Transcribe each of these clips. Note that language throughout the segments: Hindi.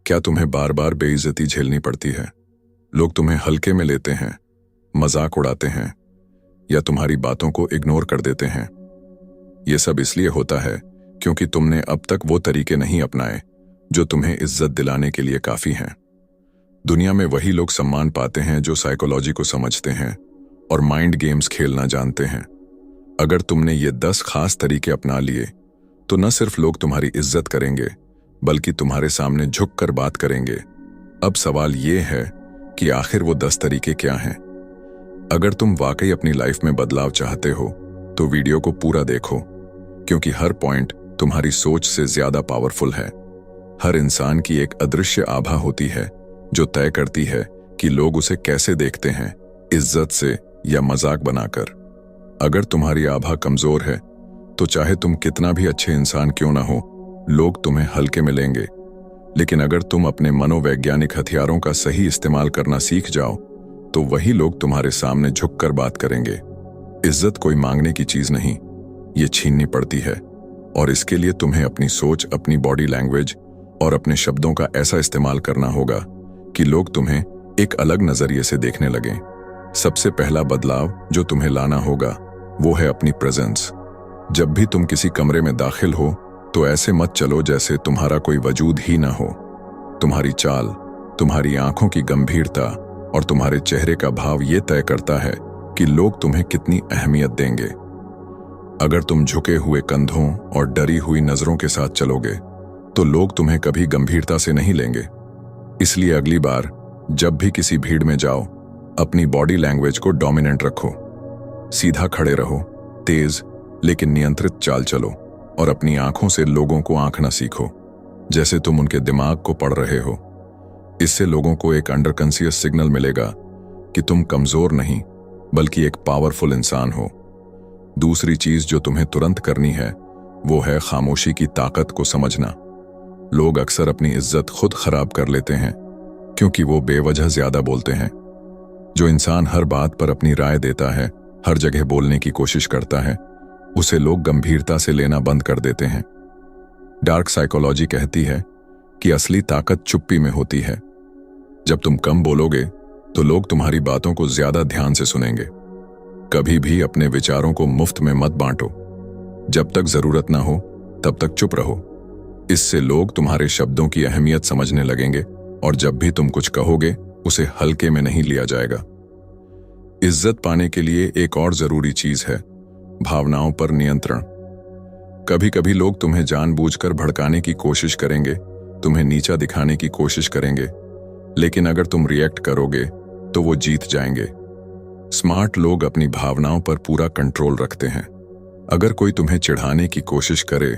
क्या तुम्हें बार बार बेइज्जती झेलनी पड़ती है? लोग तुम्हें हल्के में लेते हैं, मजाक उड़ाते हैं या तुम्हारी बातों को इग्नोर कर देते हैं। यह सब इसलिए होता है क्योंकि तुमने अब तक वो तरीके नहीं अपनाए जो तुम्हें इज्जत दिलाने के लिए काफी हैं। दुनिया में वही लोग सम्मान पाते हैं जो साइकोलॉजी को समझते हैं और माइंड गेम्स खेलना जानते हैं। अगर तुमने ये 10 खास तरीके अपना लिए तो न सिर्फ लोग तुम्हारी इज्जत करेंगे बल्कि तुम्हारे सामने झुककर बात करेंगे। अब सवाल ये है कि आखिर वो 10 तरीके क्या हैं? अगर तुम वाकई अपनी लाइफ में बदलाव चाहते हो तो वीडियो को पूरा देखो, क्योंकि हर पॉइंट तुम्हारी सोच से ज्यादा पावरफुल है। हर इंसान की एक अदृश्य आभा होती है जो तय करती है कि लोग उसे कैसे देखते हैं, इज्जत से या मजाक बनाकर। अगर तुम्हारी आभा कमजोर है तो चाहे तुम कितना भी अच्छे इंसान क्यों ना हो, लोग तुम्हें हल्के में लेंगे। लेकिन अगर तुम अपने मनोवैज्ञानिक हथियारों का सही इस्तेमाल करना सीख जाओ तो वही लोग तुम्हारे सामने झुककर बात करेंगे। इज्जत कोई मांगने की चीज नहीं, ये छीननी पड़ती है, और इसके लिए तुम्हें अपनी सोच, अपनी बॉडी लैंग्वेज और अपने शब्दों का ऐसा इस्तेमाल करना होगा कि लोग तुम्हें एक अलग नजरिए से देखने लगें। सबसे पहला बदलाव जो तुम्हें लाना होगा वो है अपनी प्रेजेंस। जब भी तुम किसी कमरे में दाखिल हो तो ऐसे मत चलो जैसे तुम्हारा कोई वजूद ही ना हो। तुम्हारी चाल, तुम्हारी आंखों की गंभीरता और तुम्हारे चेहरे का भाव ये तय करता है कि लोग तुम्हें कितनी अहमियत देंगे। अगर तुम झुके हुए कंधों और डरी हुई नजरों के साथ चलोगे तो लोग तुम्हें कभी गंभीरता से नहीं लेंगे। इसलिए अगली बार जब भी किसी भीड़ में जाओ, अपनी बॉडी लैंग्वेज को डोमिनेंट रखो। सीधा खड़े रहो, तेज लेकिन नियंत्रित चाल चलो और अपनी आंखों से लोगों को आंकना सीखो, जैसे तुम उनके दिमाग को पढ़ रहे हो। इससे लोगों को एक अंडरकॉन्शियस सिग्नल मिलेगा कि तुम कमजोर नहीं बल्कि एक पावरफुल इंसान हो। दूसरी चीज जो तुम्हें तुरंत करनी है वो है खामोशी की ताकत को समझना। लोग अक्सर अपनी इज्जत खुद खराब कर लेते हैं क्योंकि वो बेवजह ज्यादा बोलते हैं। जो इंसान हर बात पर अपनी राय देता है, हर जगह बोलने की कोशिश करता है, उसे लोग गंभीरता से लेना बंद कर देते हैं। डार्क साइकोलॉजी कहती है कि असली ताकत चुप्पी में होती है। जब तुम कम बोलोगे तो लोग तुम्हारी बातों को ज्यादा ध्यान से सुनेंगे। कभी भी अपने विचारों को मुफ्त में मत बांटो। जब तक जरूरत ना हो तब तक चुप रहो। इससे लोग तुम्हारे शब्दों की अहमियत समझने लगेंगे और जब भी तुम कुछ कहोगे उसे हल्के में नहीं लिया जाएगा। इज्जत पाने के लिए एक और जरूरी चीज है भावनाओं पर नियंत्रण। कभी कभी लोग तुम्हें जानबूझकर भड़काने की कोशिश करेंगे, तुम्हें नीचा दिखाने की कोशिश करेंगे, लेकिन अगर तुम रिएक्ट करोगे तो वो जीत जाएंगे। स्मार्ट लोग अपनी भावनाओं पर पूरा कंट्रोल रखते हैं। अगर कोई तुम्हें चिढ़ाने की कोशिश करे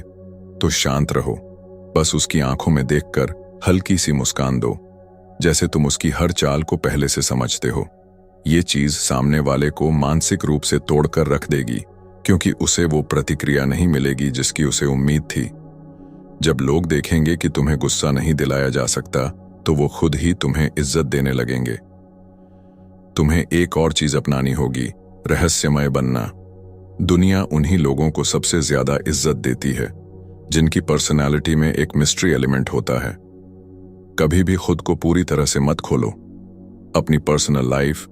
तो शांत रहो, बस उसकी आंखों में देखकर हल्की सी मुस्कान दो, जैसे तुम उसकी हर चाल को पहले से समझते हो। ये चीज सामने वाले को मानसिक रूप से तोड़कर रख देगी, क्योंकि उसे वो प्रतिक्रिया नहीं मिलेगी जिसकी उसे उम्मीद थी। जब लोग देखेंगे कि तुम्हें गुस्सा नहीं दिलाया जा सकता तो वो खुद ही तुम्हें इज्जत देने लगेंगे। तुम्हें एक और चीज अपनानी होगी, रहस्यमय बनना। दुनिया उन्हीं लोगों को सबसे ज्यादा इज्जत देती है जिनकी पर्सनालिटी में एक मिस्ट्री एलिमेंट होता है। कभी भी खुद को पूरी तरह से मत खोलो। अपनी पर्सनल लाइफ,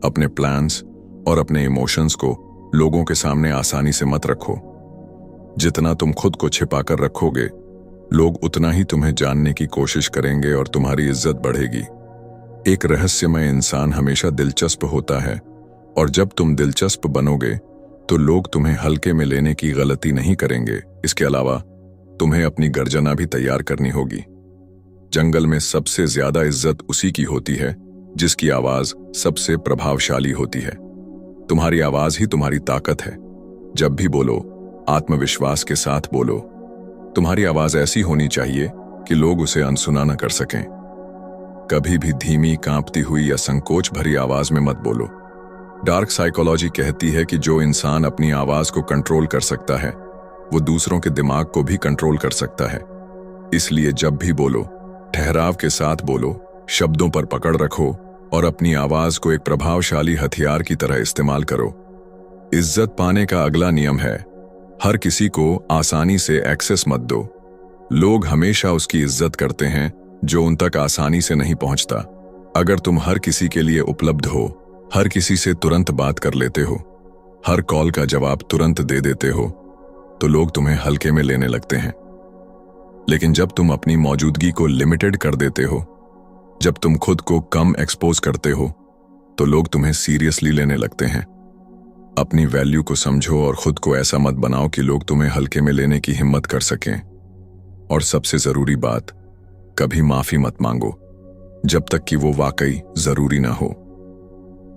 अपने प्लान्स और अपने इमोशंस को लोगों के सामने आसानी से मत रखो। जितना तुम खुद को छिपाकर रखोगे, लोग उतना ही तुम्हें जानने की कोशिश करेंगे और तुम्हारी इज्जत बढ़ेगी। एक रहस्यमय इंसान हमेशा दिलचस्प होता है, और जब तुम दिलचस्प बनोगे तो लोग तुम्हें हल्के में लेने की गलती नहीं करेंगे। इसके अलावा तुम्हें अपनी गर्जना भी तैयार करनी होगी। जंगल में सबसे ज्यादा इज्जत उसी की होती है जिसकी आवाज सबसे प्रभावशाली होती है। तुम्हारी आवाज ही तुम्हारी ताकत है। जब भी बोलो, आत्मविश्वास के साथ बोलो। तुम्हारी आवाज ऐसी होनी चाहिए कि लोग उसे अनसुना न कर सकें। कभी भी धीमी, कांपती हुई या संकोच भरी आवाज में मत बोलो। डार्क साइकोलॉजी कहती है कि जो इंसान अपनी आवाज को कंट्रोल कर सकता है वो दूसरों के दिमाग को भी कंट्रोल कर सकता है। इसलिए जब भी बोलो, ठहराव के साथ बोलो, शब्दों पर पकड़ रखो और अपनी आवाज को एक प्रभावशाली हथियार की तरह इस्तेमाल करो। इज्जत पाने का अगला नियम है, हर किसी को आसानी से एक्सेस मत दो। लोग हमेशा उसकी इज्जत करते हैं जो उन तक आसानी से नहीं पहुंचता। अगर तुम हर किसी के लिए उपलब्ध हो, हर किसी से तुरंत बात कर लेते हो, हर कॉल का जवाब तुरंत दे देते हो, तो लोग तुम्हें हल्के में लेने लगते हैं। लेकिन जब तुम अपनी मौजूदगी को लिमिटेड कर देते हो, जब तुम खुद को कम एक्सपोज करते हो, तो लोग तुम्हें सीरियसली लेने लगते हैं। अपनी वैल्यू को समझो और खुद को ऐसा मत बनाओ कि लोग तुम्हें हल्के में लेने की हिम्मत कर सकें। और सबसे जरूरी बात, कभी माफी मत मांगो जब तक कि वो वाकई जरूरी ना हो।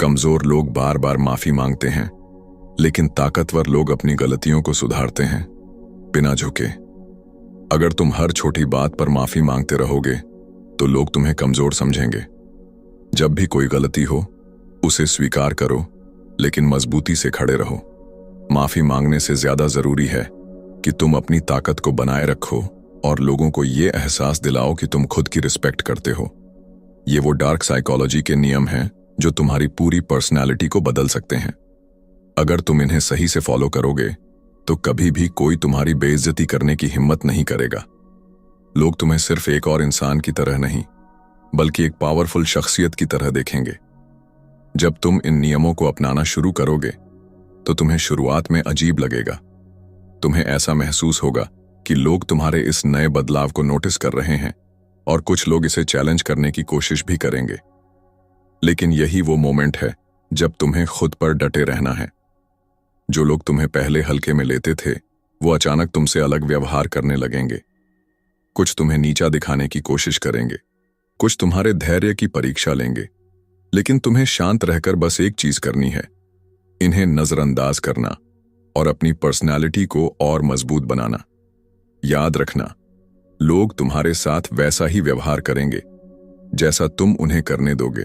कमजोर लोग बार बार माफी मांगते हैं, लेकिन ताकतवर लोग अपनी गलतियों को सुधारते हैं बिना झुके। अगर तुम हर छोटी बात पर माफी मांगते रहोगे तो लोग तुम्हें कमजोर समझेंगे। जब भी कोई गलती हो उसे स्वीकार करो, लेकिन मजबूती से खड़े रहो। माफी मांगने से ज्यादा जरूरी है कि तुम अपनी ताकत को बनाए रखो और लोगों को यह एहसास दिलाओ कि तुम खुद की रिस्पेक्ट करते हो। ये वो डार्क साइकोलॉजी के नियम हैं जो तुम्हारी पूरी पर्सनैलिटी को बदल सकते हैं। अगर तुम इन्हें सही से फॉलो करोगे तो कभी भी कोई तुम्हारी बेइज्जती करने की हिम्मत नहीं करेगा। लोग तुम्हें सिर्फ एक और इंसान की तरह नहीं, बल्कि एक पावरफुल शख्सियत की तरह देखेंगे। जब तुम इन नियमों को अपनाना शुरू करोगे तो तुम्हें शुरुआत में अजीब लगेगा। तुम्हें ऐसा महसूस होगा कि लोग तुम्हारे इस नए बदलाव को नोटिस कर रहे हैं और कुछ लोग इसे चैलेंज करने की कोशिश भी करेंगे। लेकिन यही वो मोमेंट है जब तुम्हें खुद पर डटे रहना है। जो लोग तुम्हें पहले हल्के में लेते थे, वो अचानक तुमसे अलग व्यवहार करने लगेंगे। कुछ तुम्हें नीचा दिखाने की कोशिश करेंगे, कुछ तुम्हारे धैर्य की परीक्षा लेंगे, लेकिन तुम्हें शांत रहकर बस एक चीज करनी है, इन्हें नजरअंदाज करना और अपनी पर्सनैलिटी को और मजबूत बनाना। याद रखना, लोग तुम्हारे साथ वैसा ही व्यवहार करेंगे जैसा तुम उन्हें करने दोगे।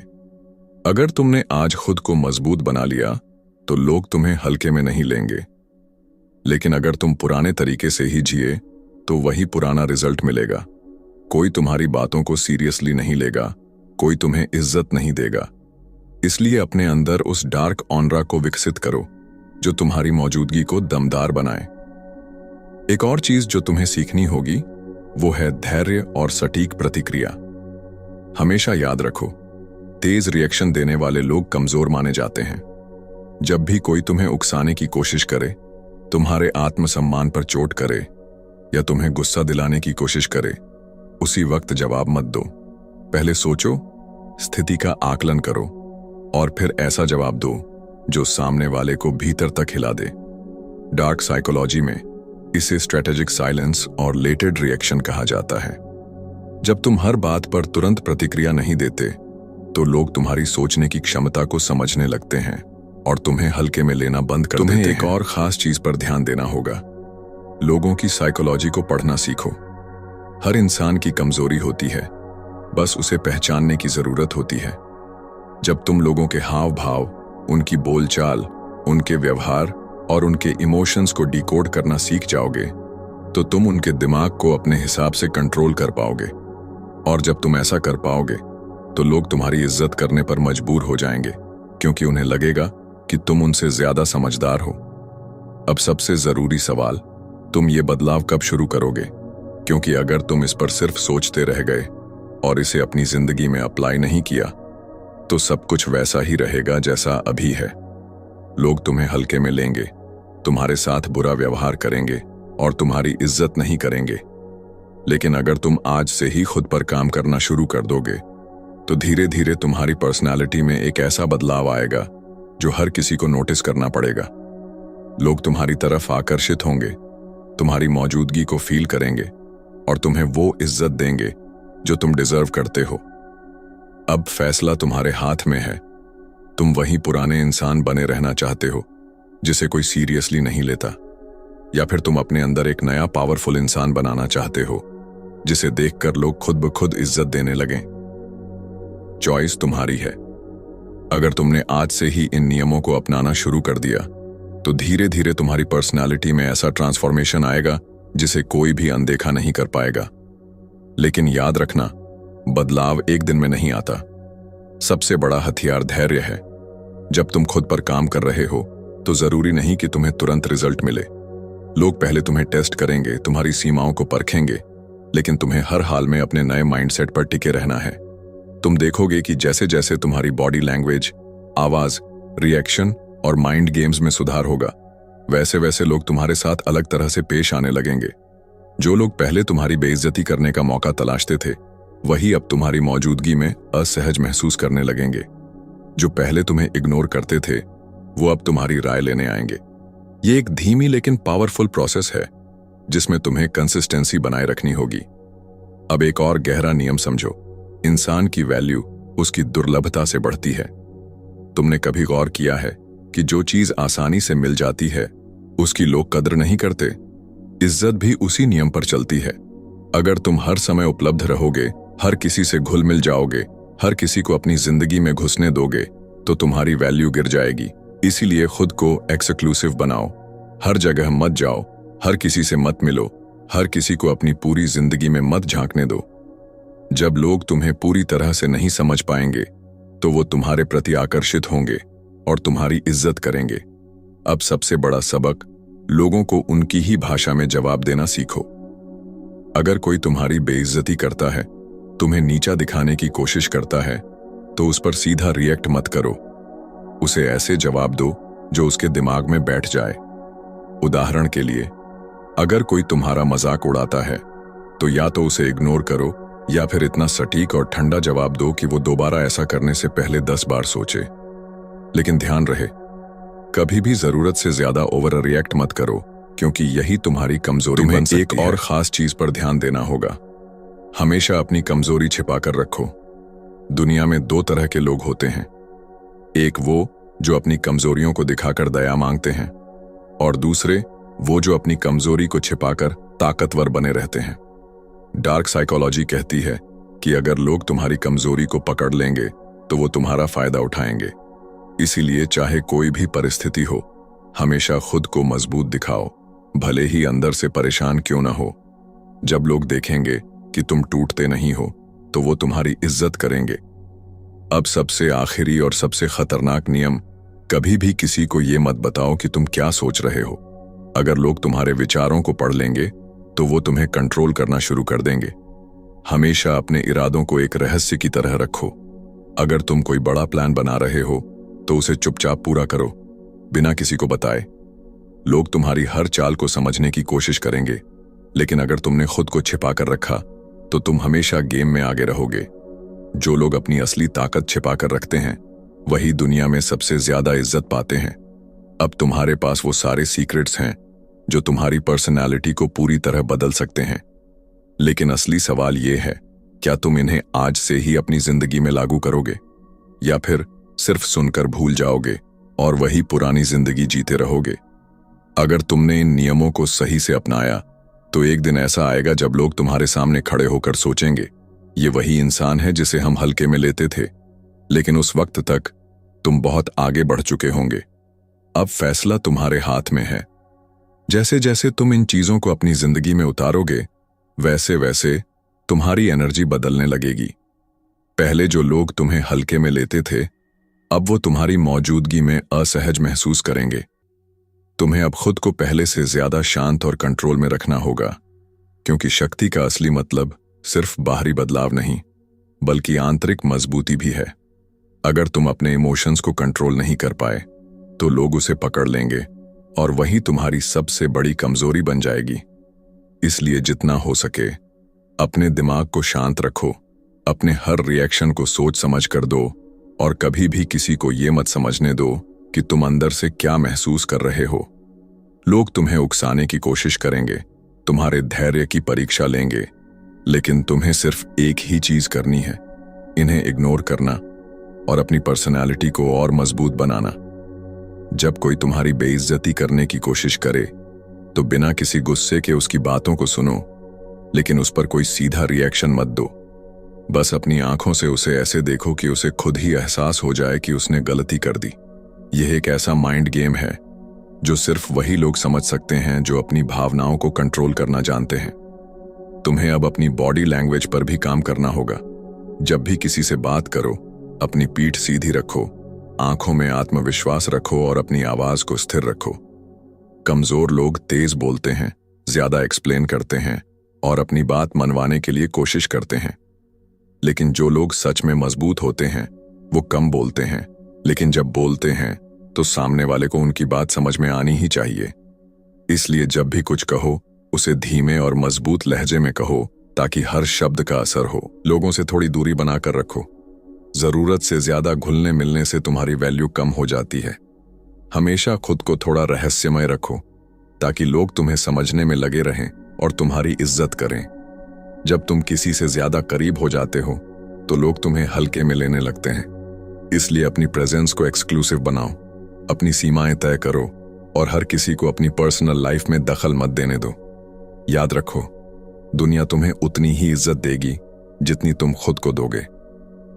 अगर तुमने आज खुद को मजबूत बना लिया तो लोग तुम्हें हल्के में नहीं लेंगे। लेकिन अगर तुम पुराने तरीके से ही जिए तो वही पुराना रिजल्ट मिलेगा। कोई तुम्हारी बातों को सीरियसली नहीं लेगा, कोई तुम्हें इज्जत नहीं देगा। इसलिए अपने अंदर उस डार्क ऑनरा को विकसित करो जो तुम्हारी मौजूदगी को दमदार बनाए। एक और चीज जो तुम्हें सीखनी होगी वो है धैर्य और सटीक प्रतिक्रिया। हमेशा याद रखो, तेज रिएक्शन देने वाले लोग कमजोर माने जाते हैं। जब भी कोई तुम्हें उकसाने की कोशिश करे, तुम्हारे आत्मसम्मान पर चोट करे या तुम्हें गुस्सा दिलाने की कोशिश करे, उसी वक्त जवाब मत दो। पहले सोचो, स्थिति का आकलन करो और फिर ऐसा जवाब दो जो सामने वाले को भीतर तक हिला दे। डार्क साइकोलॉजी में इसे स्ट्रेटेजिक साइलेंस और लेटेड रिएक्शन कहा जाता है। जब तुम हर बात पर तुरंत प्रतिक्रिया नहीं देते तो लोग तुम्हारी सोचने की क्षमता को समझने लगते हैं और तुम्हें हल्के में लेना बंद कर देते हैं। तुम्हें एक और खास चीज पर ध्यान देना होगा, लोगों की साइकोलॉजी को पढ़ना सीखो। हर इंसान की कमजोरी होती है, बस उसे पहचानने की जरूरत होती है। जब तुम लोगों के हाव भाव, उनकी बोलचाल, उनके व्यवहार और उनके इमोशंस को डिकोड करना सीख जाओगे तो तुम उनके दिमाग को अपने हिसाब से कंट्रोल कर पाओगे। और जब तुम ऐसा कर पाओगे तो लोग तुम्हारी इज्जत करने पर मजबूर हो जाएंगे, क्योंकि उन्हें लगेगा कि तुम उनसे ज्यादा समझदार हो। अब सबसे जरूरी सवाल, तुम ये बदलाव कब शुरू करोगे? क्योंकि अगर तुम इस पर सिर्फ सोचते रह गए और इसे अपनी जिंदगी में अप्लाई नहीं किया तो सब कुछ वैसा ही रहेगा जैसा अभी है। लोग तुम्हें हल्के में लेंगे, तुम्हारे साथ बुरा व्यवहार करेंगे और तुम्हारी इज्जत नहीं करेंगे। लेकिन अगर तुम आज से ही खुद पर काम करना शुरू कर दोगे तो धीरे धीरे तुम्हारी पर्सनालिटी में एक ऐसा बदलाव आएगा जो हर किसी को नोटिस करना पड़ेगा। लोग तुम्हारी तरफ आकर्षित होंगे, तुम्हारी मौजूदगी को फील करेंगे और तुम्हें वो इज्जत देंगे जो तुम डिजर्व करते हो। अब फैसला तुम्हारे हाथ में है। तुम वही पुराने इंसान बने रहना चाहते हो जिसे कोई सीरियसली नहीं लेता, या फिर तुम अपने अंदर एक नया पावरफुल इंसान बनाना चाहते हो जिसे देखकर लोग खुद ब खुद इज्जत देने लगें। चॉइस तुम्हारी है। अगर तुमने आज से ही इन नियमों को अपनाना शुरू कर दिया तो धीरे धीरे तुम्हारी पर्सनालिटी में ऐसा ट्रांसफॉर्मेशन आएगा जिसे कोई भी अनदेखा नहीं कर पाएगा। लेकिन याद रखना, बदलाव एक दिन में नहीं आता। सबसे बड़ा हथियार धैर्य है। जब तुम खुद पर काम कर रहे हो तो जरूरी नहीं कि तुम्हें तुरंत रिजल्ट मिले। लोग पहले तुम्हें टेस्ट करेंगे, तुम्हारी सीमाओं को परखेंगे लेकिन तुम्हें हर हाल में अपने नए माइंडसेट पर टिके रहना है। तुम देखोगे कि जैसे जैसे तुम्हारी बॉडी लैंग्वेज, आवाज, रिएक्शन और माइंड गेम्स में सुधार होगा, वैसे वैसे लोग तुम्हारे साथ अलग तरह से पेश आने लगेंगे। जो लोग पहले तुम्हारी बेइज्जती करने का मौका तलाशते थे, वही अब तुम्हारी मौजूदगी में असहज महसूस करने लगेंगे। जो पहले तुम्हें इग्नोर करते थे, वो अब तुम्हारी राय लेने आएंगे। ये एक धीमी लेकिन पावरफुल प्रोसेस है, जिसमें तुम्हें कंसिस्टेंसी बनाए रखनी होगी। अब एक और गहरा नियम समझो, इंसान की वैल्यू उसकी दुर्लभता से बढ़ती है। तुमने कभी गौर किया है कि जो चीज आसानी से मिल जाती है, उसकी लोग कदर नहीं करते? इज्जत भी उसी नियम पर चलती है। अगर तुम हर समय उपलब्ध रहोगे, हर किसी से घुल मिल जाओगे, हर किसी को अपनी जिंदगी में घुसने दोगे, तो तुम्हारी वैल्यू गिर जाएगी। इसीलिए खुद को एक्सक्लूसिव बनाओ। हर जगह मत जाओ, हर किसी से मत मिलो, हर किसी को अपनी पूरी जिंदगी में मत झांकने दो। जब लोग तुम्हें पूरी तरह से नहीं समझ पाएंगे, तो वो तुम्हारे प्रति आकर्षित होंगे और तुम्हारी इज्जत करेंगे। अब सबसे बड़ा सबक, लोगों को उनकी ही भाषा में जवाब देना सीखो। अगर कोई तुम्हारी बेइज्जती करता है, तुम्हें नीचा दिखाने की कोशिश करता है, तो उस पर सीधा रिएक्ट मत करो। उसे ऐसे जवाब दो जो उसके दिमाग में बैठ जाए। उदाहरण के लिए, अगर कोई तुम्हारा मजाक उड़ाता है, तो या तो उसे इग्नोर करो या फिर इतना सटीक और ठंडा जवाब दो कि वो दोबारा ऐसा करने से पहले 10 बार सोचे। लेकिन ध्यान रहे, कभी भी जरूरत से ज्यादा ओवर रिएक्ट मत करो, क्योंकि यही तुम्हारी कमजोरी बन सकती है। एक और खास चीज पर ध्यान देना होगा, हमेशा अपनी कमजोरी छिपाकर रखो। दुनिया में 2 तरह के लोग होते हैं, एक वो जो अपनी कमजोरियों को दिखाकर दया मांगते हैं, और दूसरे वो जो अपनी कमजोरी को छिपाकर ताकतवर बने रहते हैं। डार्क साइकोलॉजी कहती है कि अगर लोग तुम्हारी कमजोरी को पकड़ लेंगे, तो वो तुम्हारा फायदा उठाएंगे। इसीलिए चाहे कोई भी परिस्थिति हो, हमेशा खुद को मजबूत दिखाओ, भले ही अंदर से परेशान क्यों ना हो। जब लोग देखेंगे कि तुम टूटते नहीं हो, तो वो तुम्हारी इज्जत करेंगे। अब सबसे आखिरी और सबसे खतरनाक नियम, कभी भी किसी को ये मत बताओ कि तुम क्या सोच रहे हो। अगर लोग तुम्हारे विचारों को पढ़ लेंगे, तो वो तुम्हें कंट्रोल करना शुरू कर देंगे। हमेशा अपने इरादों को एक रहस्य की तरह रखो। अगर तुम कोई बड़ा प्लान बना रहे हो, तो उसे चुपचाप पूरा करो, बिना किसी को बताए। लोग तुम्हारी हर चाल को समझने की कोशिश करेंगे, लेकिन अगर तुमने खुद को छिपा कर रखा, तो तुम हमेशा गेम में आगे रहोगे। जो लोग अपनी असली ताकत छिपा कर रखते हैं, वही दुनिया में सबसे ज्यादा इज्जत पाते हैं। अब तुम्हारे पास वो सारे सीक्रेट्स हैं जो तुम्हारी पर्सनैलिटी को पूरी तरह बदल सकते हैं। लेकिन असली सवाल ये है, क्या तुम इन्हें आज से ही अपनी जिंदगी में लागू करोगे, या फिर सिर्फ सुनकर भूल जाओगे और वही पुरानी जिंदगी जीते रहोगे? अगर तुमने इन नियमों को सही से अपनाया, तो एक दिन ऐसा आएगा जब लोग तुम्हारे सामने खड़े होकर सोचेंगे, ये वही इंसान है जिसे हम हल्के में लेते थे। लेकिन उस वक्त तक तुम बहुत आगे बढ़ चुके होंगे। अब फैसला तुम्हारे हाथ में है। जैसे जैसे तुम इन चीजों को अपनी जिंदगी में उतारोगे, वैसे वैसे तुम्हारी एनर्जी बदलने लगेगी। पहले जो लोग तुम्हें हल्के में लेते थे, अब वो तुम्हारी मौजूदगी में असहज महसूस करेंगे। तुम्हें अब खुद को पहले से ज्यादा शांत और कंट्रोल में रखना होगा, क्योंकि शक्ति का असली मतलब सिर्फ बाहरी बदलाव नहीं, बल्कि आंतरिक मजबूती भी है। अगर तुम अपने इमोशंस को कंट्रोल नहीं कर पाए, तो लोग उसे पकड़ लेंगे और वही तुम्हारी सबसे बड़ी कमजोरी बन जाएगी। इसलिए जितना हो सके अपने दिमाग को शांत रखो, अपने हर रिएक्शन को सोच समझ कर दो, और कभी भी किसी को ये मत समझने दो कि तुम अंदर से क्या महसूस कर रहे हो। लोग तुम्हें उकसाने की कोशिश करेंगे, तुम्हारे धैर्य की परीक्षा लेंगे, लेकिन तुम्हें सिर्फ एक ही चीज करनी है, इन्हें इग्नोर करना और अपनी पर्सनैलिटी को और मजबूत बनाना। जब कोई तुम्हारी बेइज्जती करने की कोशिश करे, तो बिना किसी गुस्से के उसकी बातों को सुनो, लेकिन उस पर कोई सीधा रिएक्शन मत दो। बस अपनी आंखों से उसे ऐसे देखो कि उसे खुद ही एहसास हो जाए कि उसने गलती कर दी। यह एक ऐसा माइंड गेम है जो सिर्फ वही लोग समझ सकते हैं जो अपनी भावनाओं को कंट्रोल करना जानते हैं। तुम्हें अब अपनी बॉडी लैंग्वेज पर भी काम करना होगा। जब भी किसी से बात करो, अपनी पीठ सीधी रखो, आंखों में आत्मविश्वास रखो और अपनी आवाज को स्थिर रखो। कमजोर लोग तेज बोलते हैं, ज्यादा एक्सप्लेन करते हैं और अपनी बात मनवाने के लिए कोशिश करते हैं। लेकिन जो लोग सच में मजबूत होते हैं वो कम बोलते हैं, लेकिन जब बोलते हैं तो सामने वाले को उनकी बात समझ में आनी ही चाहिए। इसलिए जब भी कुछ कहो उसे धीमे और मजबूत लहजे में कहो ताकि हर शब्द का असर हो। लोगों से थोड़ी दूरी बनाकर रखो। जरूरत से ज्यादा घुलने मिलने से तुम्हारी वैल्यू कम हो जाती है। हमेशा खुद को थोड़ा रहस्यमय रखो ताकि लोग तुम्हें समझने में लगे रहें और तुम्हारी इज्जत करें। जब तुम किसी से ज्यादा करीब हो जाते हो तो लोग तुम्हें हल्के में लेने लगते हैं। इसलिए अपनी प्रेजेंस को एक्सक्लूसिव बनाओ, अपनी सीमाएं तय करो और हर किसी को अपनी पर्सनल लाइफ में दखल मत देने दो। याद रखो, दुनिया तुम्हें उतनी ही इज्जत देगी जितनी तुम खुद को दोगे।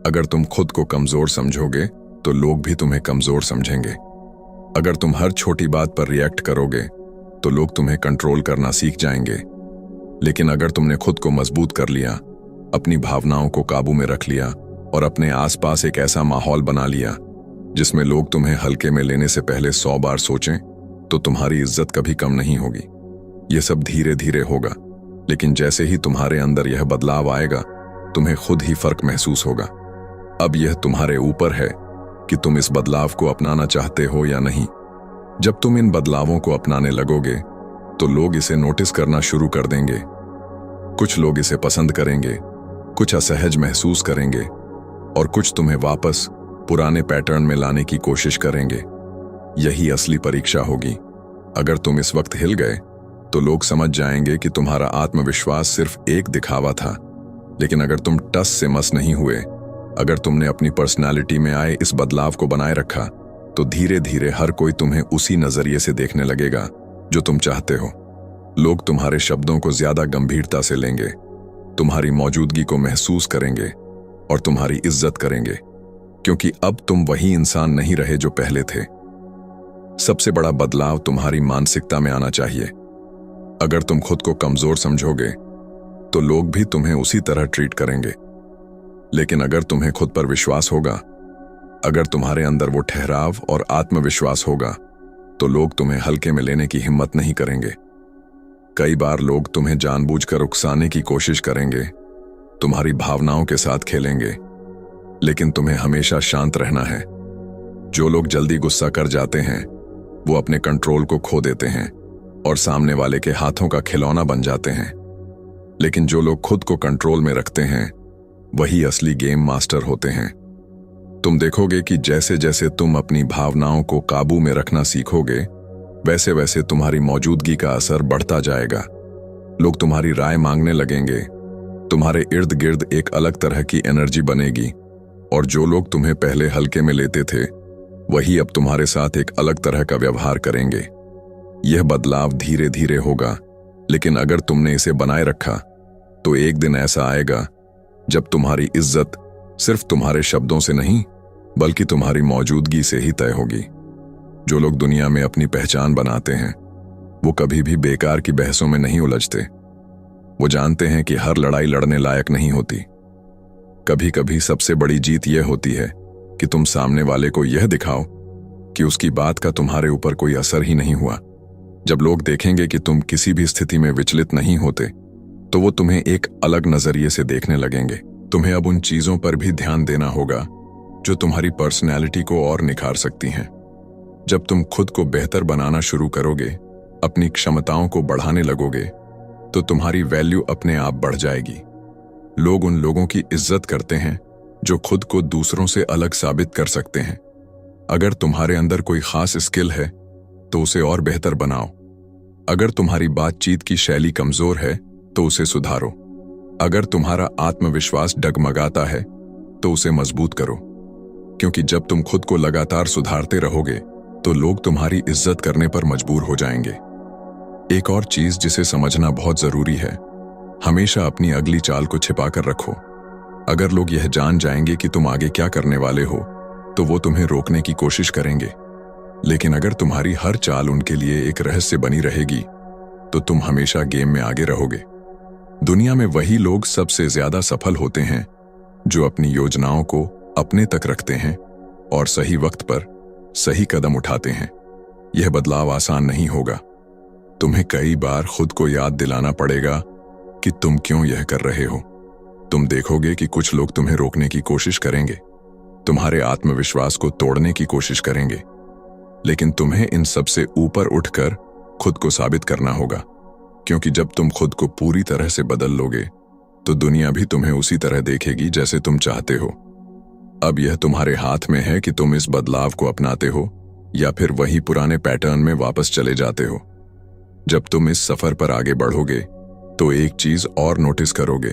अगर तुम खुद को कमजोर समझोगे तो लोग भी तुम्हें कमजोर समझेंगे। अगर तुम हर छोटी बात पर रिएक्ट करोगे तो लोग तुम्हें कंट्रोल करना सीख जाएंगे। लेकिन अगर तुमने खुद को मजबूत कर लिया, अपनी भावनाओं को काबू में रख लिया और अपने आसपास एक ऐसा माहौल बना लिया जिसमें लोग तुम्हें हल्के में लेने से पहले 100 बार सोचें, तो तुम्हारी इज्जत कभी कम नहीं होगी। यह सब धीरे धीरे होगा, लेकिन जैसे ही तुम्हारे अंदर यह बदलाव आएगा तुम्हें खुद ही फर्क महसूस होगा। अब यह तुम्हारे ऊपर है कि तुम इस बदलाव को अपनाना चाहते हो या नहीं। जब तुम इन बदलावों को अपनाने लगोगे तो लोग इसे नोटिस करना शुरू कर देंगे। कुछ लोग इसे पसंद करेंगे, कुछ असहज महसूस करेंगे और कुछ तुम्हें वापस पुराने पैटर्न में लाने की कोशिश करेंगे। यही असली परीक्षा होगी। अगर तुम इस वक्त हिल गए तो लोग समझ जाएंगे कि तुम्हारा आत्मविश्वास सिर्फ एक दिखावा था। लेकिन अगर तुम टस से मस नहीं हुए, अगर तुमने अपनी पर्सनालिटी में आए इस बदलाव को बनाए रखा, तो धीरे धीरे हर कोई तुम्हें उसी नजरिए से देखने लगेगा जो तुम चाहते हो। लोग तुम्हारे शब्दों को ज्यादा गंभीरता से लेंगे, तुम्हारी मौजूदगी को महसूस करेंगे और तुम्हारी इज्जत करेंगे, क्योंकि अब तुम वही इंसान नहीं रहे जो पहले थे। सबसे बड़ा बदलाव तुम्हारी मानसिकता में आना चाहिए। अगर तुम खुद को कमजोर समझोगे तो लोग भी तुम्हें उसी तरह ट्रीट करेंगे। लेकिन अगर तुम्हें खुद पर विश्वास होगा, अगर तुम्हारे अंदर वो ठहराव और आत्मविश्वास होगा, तो लोग तुम्हें हल्के में लेने की हिम्मत नहीं करेंगे। कई बार लोग तुम्हें जानबूझकर उकसाने की कोशिश करेंगे, तुम्हारी भावनाओं के साथ खेलेंगे, लेकिन तुम्हें हमेशा शांत रहना है। जो लोग जल्दी गुस्सा कर जाते हैं वो अपने कंट्रोल को खो देते हैं और सामने वाले के हाथों का खिलौना बन जाते हैं। लेकिन जो लोग खुद को कंट्रोल में रखते हैं वही असली गेम मास्टर होते हैं। तुम देखोगे कि जैसे जैसे तुम अपनी भावनाओं को काबू में रखना सीखोगे, वैसे वैसे तुम्हारी मौजूदगी का असर बढ़ता जाएगा। लोग तुम्हारी राय मांगने लगेंगे, तुम्हारे इर्द गिर्द एक अलग तरह की एनर्जी बनेगी और जो लोग तुम्हें पहले हल्के में लेते थे वही अब तुम्हारे साथ एक अलग तरह का व्यवहार करेंगे। यह बदलाव धीरे धीरे होगा, लेकिन अगर तुमने इसे बनाए रखा तो एक दिन ऐसा आएगा जब तुम्हारी इज्जत सिर्फ तुम्हारे शब्दों से नहीं बल्कि तुम्हारी मौजूदगी से ही तय होगी। जो लोग दुनिया में अपनी पहचान बनाते हैं वो कभी भी बेकार की बहसों में नहीं उलझते। वो जानते हैं कि हर लड़ाई लड़ने लायक नहीं होती। कभी कभी सबसे बड़ी जीत यह होती है कि तुम सामने वाले को यह दिखाओ कि उसकी बात का तुम्हारे ऊपर कोई असर ही नहीं हुआ। जब लोग देखेंगे कि तुम किसी भी स्थिति में विचलित नहीं होते तो वो तुम्हें एक अलग नजरिए से देखने लगेंगे। तुम्हें अब उन चीजों पर भी ध्यान देना होगा जो तुम्हारी पर्सनैलिटी को और निखार सकती हैं। जब तुम खुद को बेहतर बनाना शुरू करोगे, अपनी क्षमताओं को बढ़ाने लगोगे, तो तुम्हारी वैल्यू अपने आप बढ़ जाएगी। लोग उन लोगों की इज्जत करते हैं जो खुद को दूसरों से अलग साबित कर सकते हैं। अगर तुम्हारे अंदर कोई खास स्किल है तो उसे और बेहतर बनाओ। अगर तुम्हारी बातचीत की शैली कमजोर है तो उसे सुधारो। अगर तुम्हारा आत्मविश्वास डगमगाता है तो उसे मजबूत करो, क्योंकि जब तुम खुद को लगातार सुधारते रहोगे तो लोग तुम्हारी इज्जत करने पर मजबूर हो जाएंगे। एक और चीज जिसे समझना बहुत जरूरी है, हमेशा अपनी अगली चाल को छिपाकर रखो। अगर लोग यह जान जाएंगे कि तुम आगे क्या करने वाले हो तो वो तुम्हें रोकने की कोशिश करेंगे। लेकिन अगर तुम्हारी हर चाल उनके लिए एक रहस्य बनी रहेगी तो तुम हमेशा गेम में आगे रहोगे। दुनिया में वही लोग सबसे ज्यादा सफल होते हैं जो अपनी योजनाओं को अपने तक रखते हैं और सही वक्त पर सही कदम उठाते हैं। यह बदलाव आसान नहीं होगा। तुम्हें कई बार खुद को याद दिलाना पड़ेगा कि तुम क्यों यह कर रहे हो। तुम देखोगे कि कुछ लोग तुम्हें रोकने की कोशिश करेंगे, तुम्हारे आत्मविश्वास को तोड़ने की कोशिश करेंगे, लेकिन तुम्हें इन सब से ऊपर उठकर खुद को साबित करना होगा, क्योंकि जब तुम खुद को पूरी तरह से बदल लोगे तो दुनिया भी तुम्हें उसी तरह देखेगी जैसे तुम चाहते हो। अब यह तुम्हारे हाथ में है कि तुम इस बदलाव को अपनाते हो या फिर वही पुराने पैटर्न में वापस चले जाते हो। जब तुम इस सफर पर आगे बढ़ोगे तो एक चीज और नोटिस करोगे,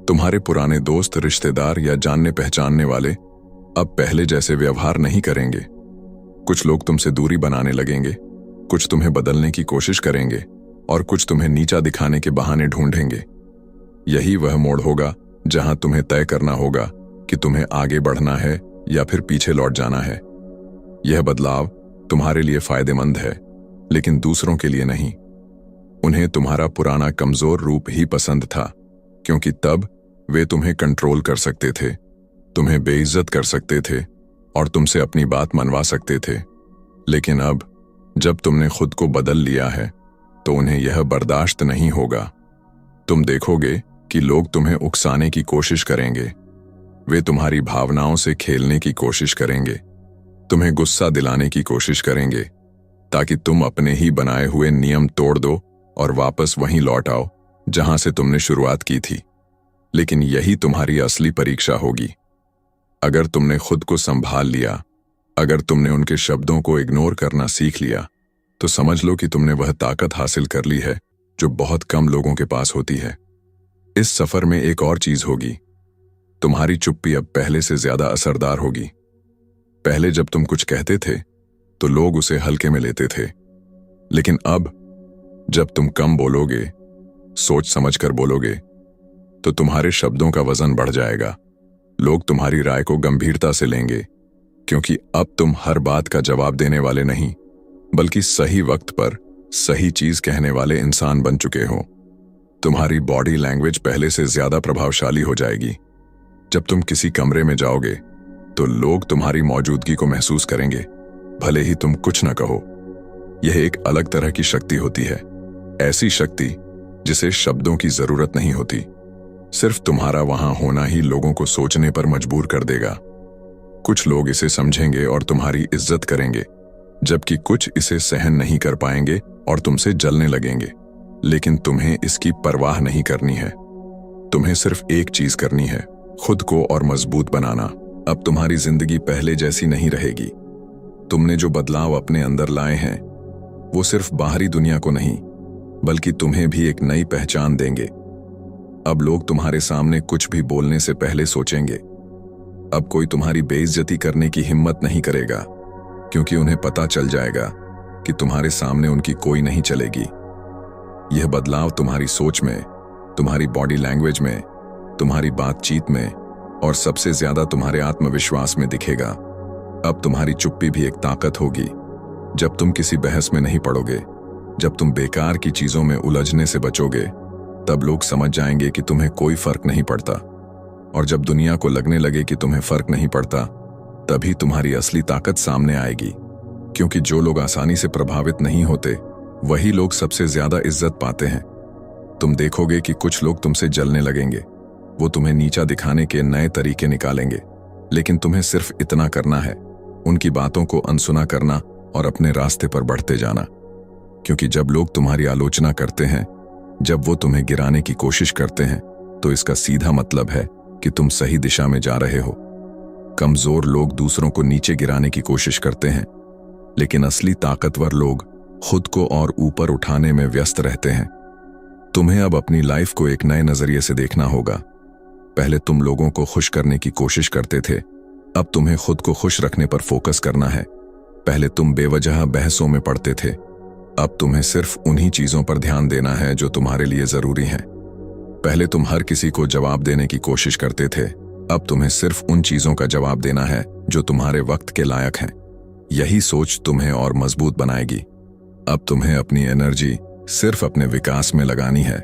तुम्हारे पुराने दोस्त, रिश्तेदार या जानने पहचानने वाले अब पहले जैसे व्यवहार नहीं करेंगे। कुछ लोग तुमसे दूरी बनाने लगेंगे, कुछ तुम्हें बदलने की कोशिश करेंगे और कुछ तुम्हें नीचा दिखाने के बहाने ढूंढेंगे। यही वह मोड़ होगा जहां तुम्हें तय करना होगा कि तुम्हें आगे बढ़ना है या फिर पीछे लौट जाना है। यह बदलाव तुम्हारे लिए फायदेमंद है, लेकिन दूसरों के लिए नहीं। उन्हें तुम्हारा पुराना कमजोर रूप ही पसंद था, क्योंकि तब वे तुम्हें कंट्रोल कर सकते थे, तुम्हें बेइज्जत कर सकते थे और तुमसे अपनी बात मनवा सकते थे। लेकिन अब जब तुमने खुद को बदल लिया है तो उन्हें यह बर्दाश्त नहीं होगा। तुम देखोगे कि लोग तुम्हें उकसाने की कोशिश करेंगे, वे तुम्हारी भावनाओं से खेलने की कोशिश करेंगे, तुम्हें गुस्सा दिलाने की कोशिश करेंगे, ताकि तुम अपने ही बनाए हुए नियम तोड़ दो और वापस वहीं लौट आओ जहां से तुमने शुरुआत की थी। लेकिन यही तुम्हारी असली परीक्षा होगी। अगर तुमने खुद को संभाल लिया, अगर तुमने उनके शब्दों को इग्नोर करना सीख लिया, तो समझ लो कि तुमने वह ताकत हासिल कर ली है जो बहुत कम लोगों के पास होती है। इस सफर में एक और चीज होगी, तुम्हारी चुप्पी अब पहले से ज्यादा असरदार होगी। पहले जब तुम कुछ कहते थे तो लोग उसे हल्के में लेते थे, लेकिन अब जब तुम कम बोलोगे, सोच समझकर बोलोगे, तो तुम्हारे शब्दों का वजन बढ़ जाएगा। लोग तुम्हारी राय को गंभीरता से लेंगे, क्योंकि अब तुम हर बात का जवाब देने वाले नहीं, बल्कि सही वक्त पर सही चीज कहने वाले इंसान बन चुके हो। तुम्हारी बॉडी लैंग्वेज पहले से ज्यादा प्रभावशाली हो जाएगी। जब तुम किसी कमरे में जाओगे तो लोग तुम्हारी मौजूदगी को महसूस करेंगे, भले ही तुम कुछ न कहो। यह एक अलग तरह की शक्ति होती है, ऐसी शक्ति जिसे शब्दों की जरूरत नहीं होती। सिर्फ तुम्हारा वहां होना ही लोगों को सोचने पर मजबूर कर देगा। कुछ लोग इसे समझेंगे और तुम्हारी इज्जत करेंगे, जबकि कुछ इसे सहन नहीं कर पाएंगे और तुमसे जलने लगेंगे। लेकिन तुम्हें इसकी परवाह नहीं करनी है। तुम्हें सिर्फ एक चीज करनी है, खुद को और मजबूत बनाना। अब तुम्हारी जिंदगी पहले जैसी नहीं रहेगी। तुमने जो बदलाव अपने अंदर लाए हैं वो सिर्फ बाहरी दुनिया को नहीं, बल्कि तुम्हें भी एक नई पहचान देंगे। अब लोग तुम्हारे सामने कुछ भी बोलने से पहले सोचेंगे। अब कोई तुम्हारी बेइज्जती करने की हिम्मत नहीं करेगा, क्योंकि उन्हें पता चल जाएगा कि तुम्हारे सामने उनकी कोई नहीं चलेगी। यह बदलाव तुम्हारी सोच में, तुम्हारी बॉडी लैंग्वेज में, तुम्हारी बातचीत में और सबसे ज्यादा तुम्हारे आत्मविश्वास में दिखेगा। अब तुम्हारी चुप्पी भी एक ताकत होगी। जब तुम किसी बहस में नहीं पड़ोगे, जब तुम बेकार की चीजों में उलझने से बचोगे, तब लोग समझ जाएंगे कि तुम्हें कोई फर्क नहीं पड़ता। और जब दुनिया को लगने लगे कि तुम्हें फर्क नहीं पड़ता, तभी तुम्हारी असली ताकत सामने आएगी। क्योंकि जो लोग आसानी से प्रभावित नहीं होते, वही लोग सबसे ज्यादा इज्जत पाते हैं। तुम देखोगे कि कुछ लोग तुमसे जलने लगेंगे, वो तुम्हें नीचा दिखाने के नए तरीके निकालेंगे, लेकिन तुम्हें सिर्फ इतना करना है, उनकी बातों को अनसुना करना और अपने रास्ते पर बढ़ते जाना। क्योंकि जब लोग तुम्हारी आलोचना करते हैं, जब वो तुम्हें गिराने की कोशिश करते हैं, तो इसका सीधा मतलब है कि तुम सही दिशा में जा रहे हो। कमजोर लोग दूसरों को नीचे गिराने की कोशिश करते हैं, लेकिन असली ताकतवर लोग खुद को और ऊपर उठाने में व्यस्त रहते हैं। तुम्हें अब अपनी लाइफ को एक नए नजरिए से देखना होगा। पहले तुम लोगों को खुश करने की कोशिश करते थे, अब तुम्हें खुद को खुश रखने पर फोकस करना है। पहले तुम बेवजह बहसों में पड़ते थे, अब तुम्हें सिर्फ उन्हीं चीजों पर ध्यान देना है जो तुम्हारे लिए जरूरी हैं। पहले तुम हर किसी को जवाब देने की कोशिश करते थे, अब तुम्हें सिर्फ उन चीजों का जवाब देना है जो तुम्हारे वक्त के लायक हैं। यही सोच तुम्हें और मजबूत बनाएगी। अब तुम्हें अपनी एनर्जी सिर्फ अपने विकास में लगानी है।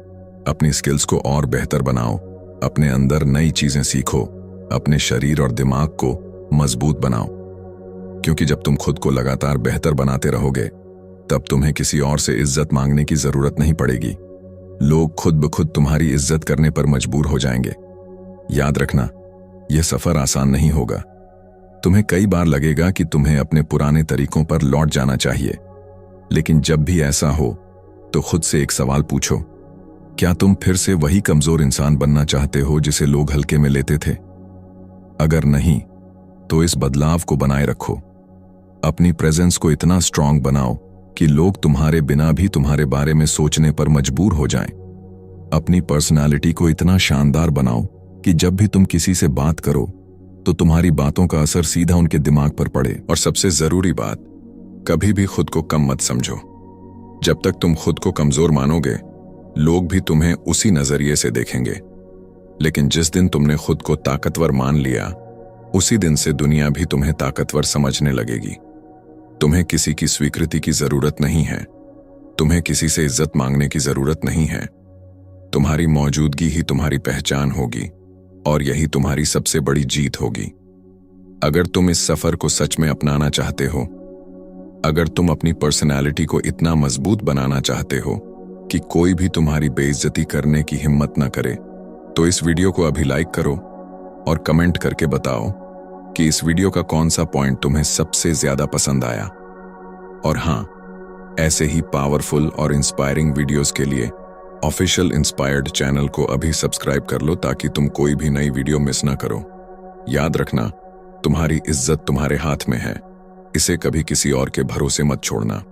अपनी स्किल्स को और बेहतर बनाओ, अपने अंदर नई चीजें सीखो, अपने शरीर और दिमाग को मजबूत बनाओ। क्योंकि जब तुम खुद को लगातार बेहतर बनाते रहोगे, तब तुम्हें किसी और से इज्जत मांगने की जरूरत नहीं पड़ेगी। लोग खुद ब खुद तुम्हारी इज्जत करने पर मजबूर हो जाएंगे। याद रखना, यह सफर आसान नहीं होगा। तुम्हें कई बार लगेगा कि तुम्हें अपने पुराने तरीकों पर लौट जाना चाहिए, लेकिन जब भी ऐसा हो तो खुद से एक सवाल पूछो, क्या तुम फिर से वही कमजोर इंसान बनना चाहते हो जिसे लोग हल्के में लेते थे? अगर नहीं, तो इस बदलाव को बनाए रखो। अपनी प्रेजेंस को इतना स्ट्रांग बनाओ कि लोग तुम्हारे बिना भी तुम्हारे बारे में सोचने पर मजबूर हो जाएं। अपनी पर्सनालिटी को इतना शानदार बनाओ कि जब भी तुम किसी से बात करो तो तुम्हारी बातों का असर सीधा उनके दिमाग पर पड़े। और सबसे जरूरी बात, कभी भी खुद को कम मत समझो। जब तक तुम खुद को कमजोर मानोगे, लोग भी तुम्हें उसी नजरिए से देखेंगे। लेकिन जिस दिन तुमने खुद को ताकतवर मान लिया, उसी दिन से दुनिया भी तुम्हें ताकतवर समझने लगेगी। तुम्हें किसी की स्वीकृति की जरूरत नहीं है, तुम्हें किसी से इज्जत मांगने की जरूरत नहीं है। तुम्हारी मौजूदगी ही तुम्हारी पहचान होगी और यही तुम्हारी सबसे बड़ी जीत होगी। अगर तुम इस सफर को सच में अपनाना चाहते हो, अगर तुम अपनी पर्सनैलिटी को इतना मजबूत बनाना चाहते हो कि कोई भी तुम्हारी बेइज्जती करने की हिम्मत न करे, तो इस वीडियो को अभी लाइक करो और कमेंट करके बताओ कि इस वीडियो का कौन सा पॉइंट तुम्हें सबसे ज्यादा पसंद आया। और हाँ, ऐसे ही पावरफुल और इंस्पायरिंग वीडियोस के लिए ऑफिशियल इंस्पायर्ड चैनल को अभी सब्सक्राइब कर लो ताकि तुम कोई भी नई वीडियो मिस ना करो। याद रखना, तुम्हारी इज्जत तुम्हारे हाथ में है, इसे कभी किसी और के भरोसे मत छोड़ना।